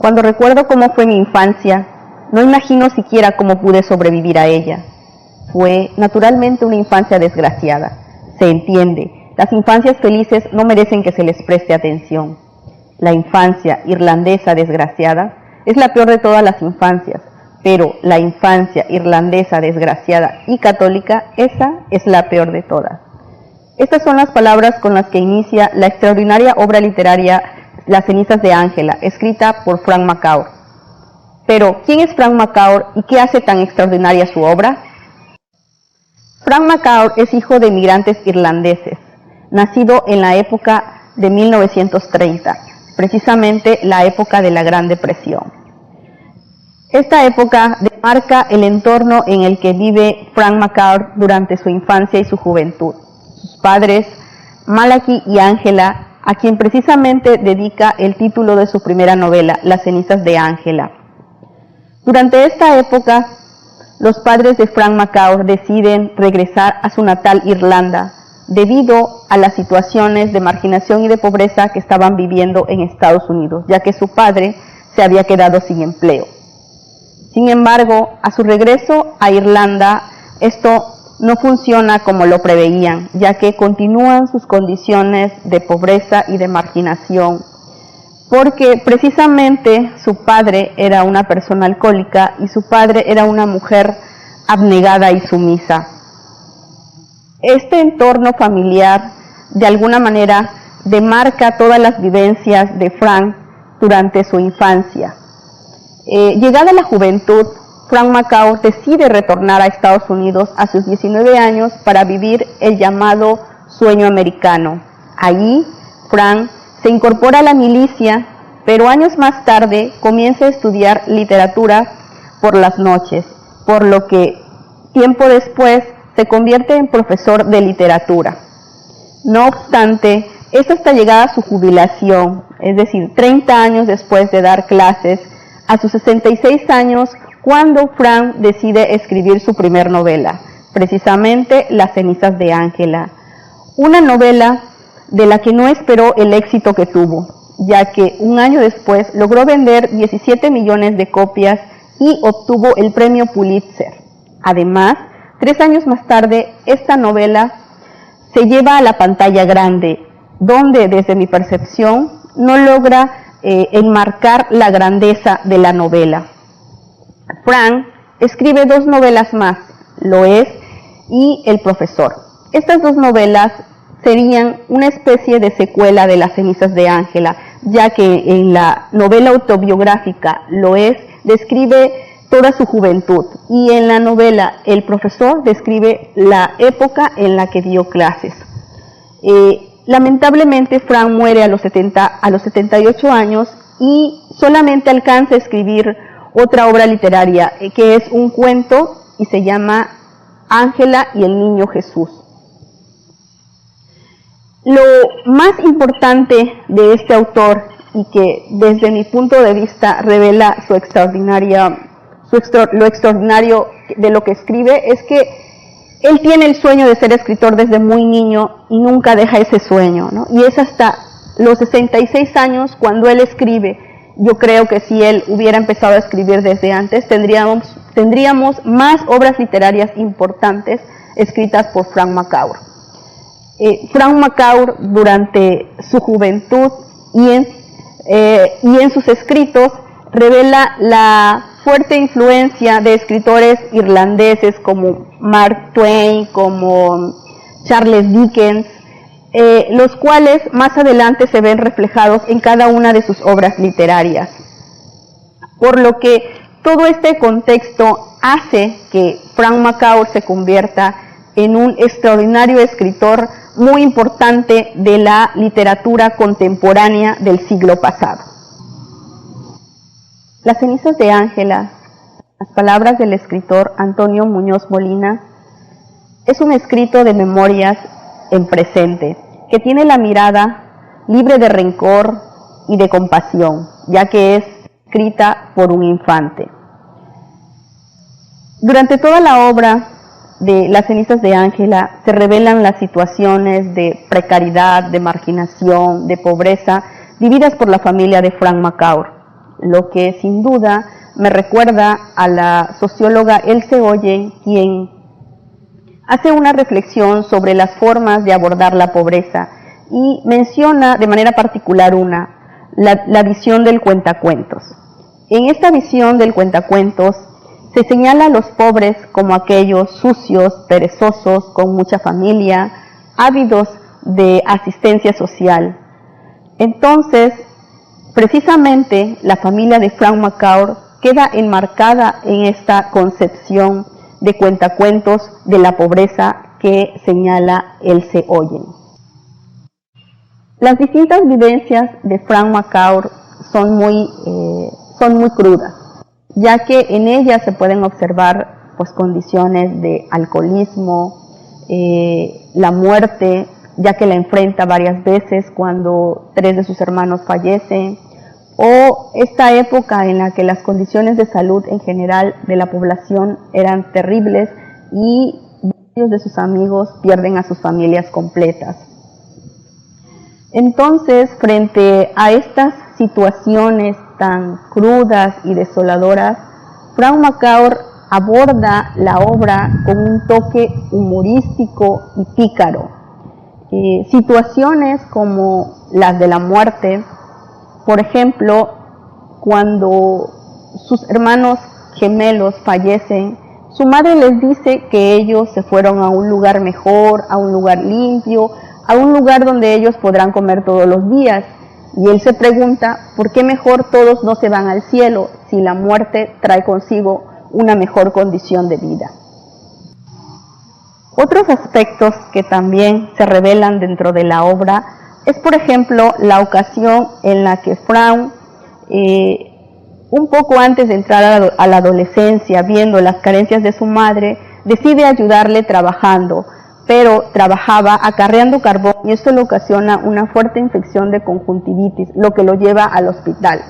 Cuando recuerdo cómo fue mi infancia, no imagino siquiera cómo pude sobrevivir a ella. Fue naturalmente una infancia desgraciada. Se entiende, las infancias felices no merecen que se les preste atención. La infancia irlandesa desgraciada es la peor de todas las infancias, pero la infancia irlandesa desgraciada y católica, esa es la peor de todas. Estas son las palabras con las que inicia la extraordinaria obra literaria Las cenizas de Ángela, escrita por Frank McCourt. Pero, ¿quién es Frank McCourt y qué hace tan extraordinaria su obra? Frank McCourt es hijo de inmigrantes irlandeses, nacido en la época de 1930, precisamente la época de la Gran Depresión. Esta época demarca el entorno en el que vive Frank McCourt durante su infancia y su juventud. Sus padres, Malachi y Ángela, a quien precisamente dedica el título de su primera novela, Las cenizas de Ángela. Durante esta época, los padres de Frank McCourt deciden regresar a su natal Irlanda debido a las situaciones de marginación y de pobreza que estaban viviendo en Estados Unidos, ya que su padre se había quedado sin empleo. Sin embargo, a su regreso a Irlanda, esto no funciona como lo preveían, ya que continúan sus condiciones de pobreza y de marginación, porque precisamente su padre era una persona alcohólica y su padre era una mujer abnegada y sumisa. Este entorno familiar, de alguna manera, demarca todas las vivencias de Frank durante su infancia. Llegada la juventud, Frank McCourt decide retornar a Estados Unidos a sus 19 años para vivir el llamado sueño americano. Allí, Frank se incorpora a la milicia, pero años más tarde comienza a estudiar literatura por las noches, por lo que tiempo después se convierte en profesor de literatura. No obstante, es hasta llegada a su jubilación, es decir, 30 años después de dar clases, a sus 66 años, cuando Frank decide escribir su primer novela, precisamente Las cenizas de Ángela, una novela de la que no esperó el éxito que tuvo, ya que un año después logró vender 17 millones de copias y obtuvo el premio Pulitzer. Además, 3 años más tarde, esta novela se lleva a la pantalla grande, donde desde mi percepción no logra enmarcar la grandeza de la novela. Frank escribe 2 novelas más, Lo es y El profesor. Estas 2 novelas serían una especie de secuela de Las cenizas de Ángela, ya que en la novela autobiográfica Lo es describe toda su juventud y en la novela El profesor describe la época en la que dio clases. Lamentablemente Frank muere a los 78 años y solamente alcanza a escribir otra obra literaria que es un cuento y se llama Ángela y el niño Jesús. Lo más importante de este autor y que desde mi punto de vista revela lo extraordinario de lo que escribe es que él tiene el sueño de ser escritor desde muy niño y nunca deja ese sueño, ¿no? Y es hasta los 66 años cuando él escribe. Yo creo que si él hubiera empezado a escribir desde antes, tendríamos más obras literarias importantes escritas por Frank McCourt. Frank McCourt, durante su juventud y en sus escritos, revela la fuerte influencia de escritores irlandeses como Mark Twain, como Charles Dickens, los cuales más adelante se ven reflejados en cada una de sus obras literarias. Por lo que todo este contexto hace que Frank McCourt se convierta en un extraordinario escritor muy importante de la literatura contemporánea del siglo pasado. Las cenizas de Ángela, las palabras del escritor Antonio Muñoz Molina, es un escrito de memorias en presente, que tiene la mirada libre de rencor y de compasión, ya que es escrita por un infante. Durante toda la obra de Las cenizas de Ángela se revelan las situaciones de precariedad, de marginación, de pobreza, vividas por la familia de Frank McCourt. lo que sin duda me recuerda a la socióloga Else Oyen, quien hace una reflexión sobre las formas de abordar la pobreza y menciona de manera particular la visión del cuentacuentos. En esta visión del cuentacuentos se señala a los pobres como aquellos sucios, perezosos, con mucha familia, ávidos de asistencia social. Entonces, precisamente la familia de Frank McCourt queda enmarcada en esta concepción de cuentacuentos de la pobreza que señala Else Oyen. Las distintas vivencias de Frank McCourt son muy crudas, ya que en ellas se pueden observar pues, condiciones de alcoholismo, la muerte, ya que la enfrenta varias veces cuando 3 de sus hermanos fallecen, o esta época en la que las condiciones de salud en general de la población eran terribles y varios de sus amigos pierden a sus familias completas. Entonces, frente a estas situaciones tan crudas y desoladoras, Frank McCourt aborda la obra con un toque humorístico y pícaro. Situaciones como las de la muerte, por ejemplo, cuando sus hermanos gemelos fallecen, su madre les dice que ellos se fueron a un lugar mejor, a un lugar limpio, a un lugar donde ellos podrán comer todos los días. Y él se pregunta, ¿por qué mejor todos no se van al cielo si la muerte trae consigo una mejor condición de vida? Otros aspectos que también se revelan dentro de la obra es, por ejemplo, la ocasión en la que Frank, un poco antes de entrar a la adolescencia, viendo las carencias de su madre, decide ayudarle trabajando, pero trabajaba acarreando carbón y esto le ocasiona una fuerte infección de conjuntivitis, lo que lo lleva al hospital.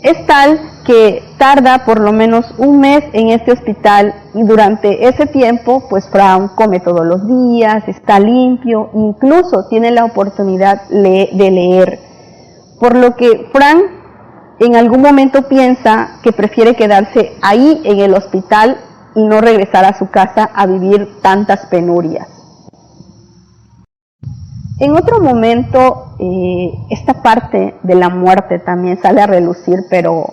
Es tal que tarda por lo menos un mes en este hospital y durante ese tiempo pues Frank come todos los días, está limpio, incluso tiene la oportunidad de leer, por lo que Frank en algún momento piensa que prefiere quedarse ahí en el hospital y no regresar a su casa a vivir tantas penurias. En otro momento, esta parte de la muerte también sale a relucir, pero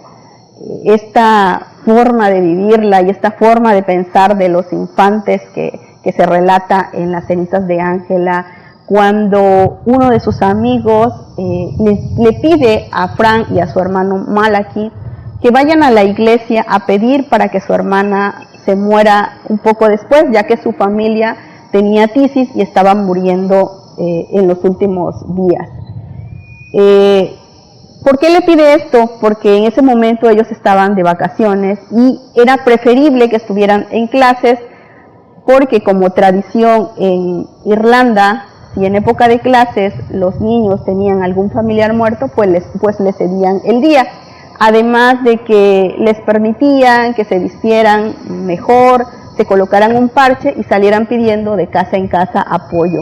esta forma de vivirla y esta forma de pensar de los infantes que se relata en Las cenizas de Ángela, cuando uno de sus amigos le pide a Frank y a su hermano Malachi que vayan a la iglesia a pedir para que su hermana se muera un poco después, ya que su familia tenía tisis y estaba muriendo en los últimos días. ¿Por qué le pide esto? Porque en ese momento ellos estaban de vacaciones y era preferible que estuvieran en clases, porque como tradición en Irlanda, si en época de clases los niños tenían algún familiar muerto, pues les cedían el día. Además de que les permitían que se vistieran mejor, se colocaran un parche y salieran pidiendo de casa en casa apoyo.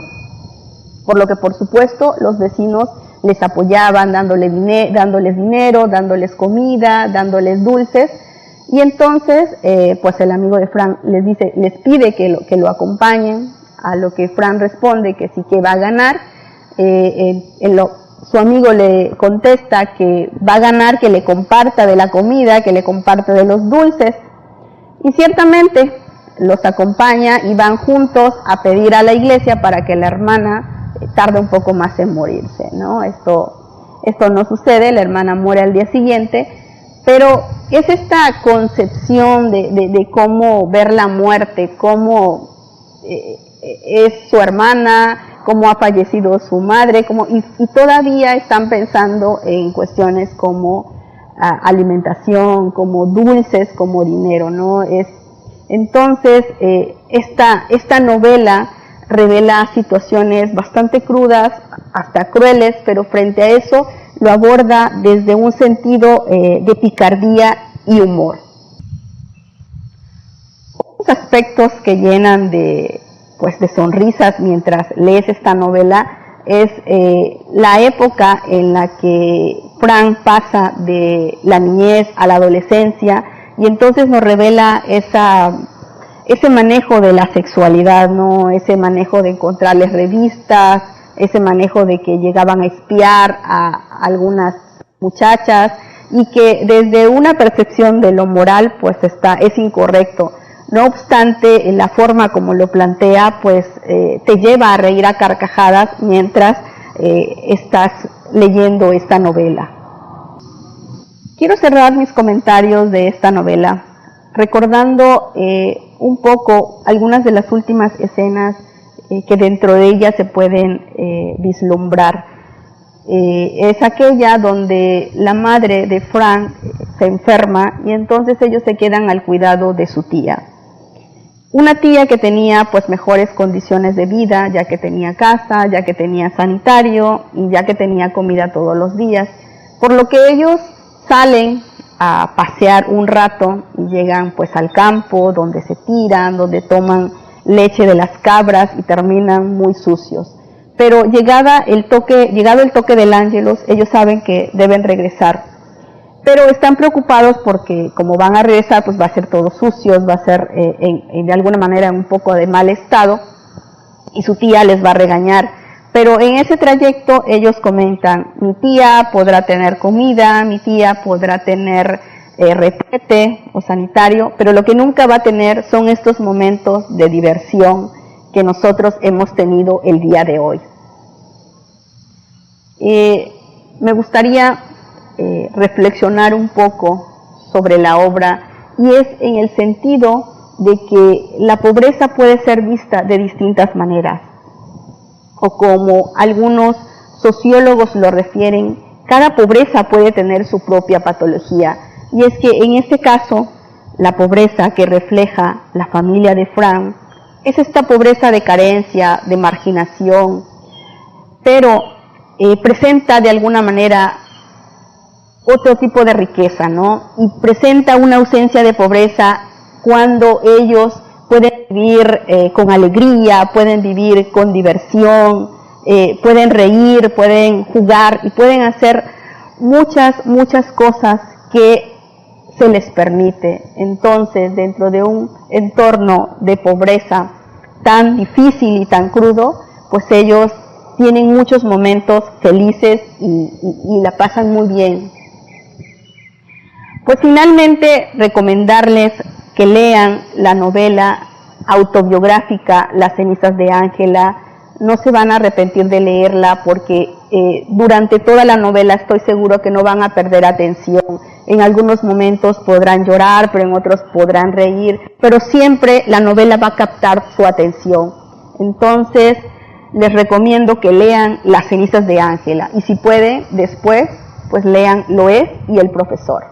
Por lo que, por supuesto, los vecinos les apoyaban dándoles dinero, dándoles comida, dándoles dulces. Y entonces, pues el amigo de Frank les pide que lo acompañen, a lo que Frank responde que sí que va a ganar. Su amigo le contesta que va a ganar, que le comparta de la comida, que le comparta de los dulces. Y ciertamente los acompaña y van juntos a pedir a la iglesia para que la hermana tarde un poco más en morirse, ¿no? Esto no sucede, la hermana muere al día siguiente, pero es esta concepción de cómo ver la muerte, cómo es su hermana, cómo ha fallecido su madre, y todavía están pensando en cuestiones como alimentación, como dulces, como dinero, ¿no? Entonces, esta novela revela situaciones bastante crudas, hasta crueles, pero frente a eso lo aborda desde un sentido de picardía y humor. Otros aspectos que llenan de sonrisas mientras lees esta novela Es la época en la que Frank pasa de la niñez a la adolescencia, y entonces nos revela ese manejo de la sexualidad, ¿no? Ese manejo de encontrarles revistas, ese manejo de que llegaban a espiar a algunas muchachas, y que desde una percepción de lo moral pues es incorrecto. No obstante, la forma como lo plantea pues te lleva a reír a carcajadas mientras estás leyendo esta novela. Quiero cerrar mis comentarios de esta novela recordando un poco algunas de las últimas escenas que dentro de ella se pueden vislumbrar. Es aquella donde la madre de Frank se enferma y entonces ellos se quedan al cuidado de su tía. Una tía que tenía pues mejores condiciones de vida, ya que tenía casa, ya que tenía sanitario y ya que tenía comida todos los días, por lo que ellos salen a pasear un rato y llegan pues al campo donde se tiran, donde toman leche de las cabras y terminan muy sucios. Pero llegado el toque del ángelus, ellos saben que deben regresar. Pero están preocupados porque como van a regresar, pues va a ser todo sucios, va a ser de alguna manera un poco de mal estado, y su tía les va a regañar. Pero en ese trayecto ellos comentan, mi tía podrá tener comida, mi tía podrá tener retrete o sanitario, pero lo que nunca va a tener son estos momentos de diversión que nosotros hemos tenido el día de hoy. Me gustaría reflexionar un poco sobre la obra, y es en el sentido de que la pobreza puede ser vista de distintas maneras, o como algunos sociólogos lo refieren, cada pobreza puede tener su propia patología, y es que en este caso la pobreza que refleja la familia de Frank es esta pobreza de carencia, de marginación, pero presenta de alguna manera otro tipo de riqueza, ¿no? Y presenta una ausencia de pobreza cuando ellos pueden vivir con alegría, pueden vivir con diversión, pueden reír, pueden jugar y pueden hacer muchas cosas que se les permite. Entonces, dentro de un entorno de pobreza tan difícil y tan crudo, pues ellos tienen muchos momentos felices y la pasan muy bien. Pues finalmente recomendarles que lean la novela autobiográfica Las cenizas de Ángela. No se van a arrepentir de leerla porque durante toda la novela estoy seguro que no van a perder atención. En algunos momentos podrán llorar, pero en otros podrán reír, pero siempre la novela va a captar su atención. Entonces les recomiendo que lean Las cenizas de Ángela, y si pueden después pues lean Loes y el profesor.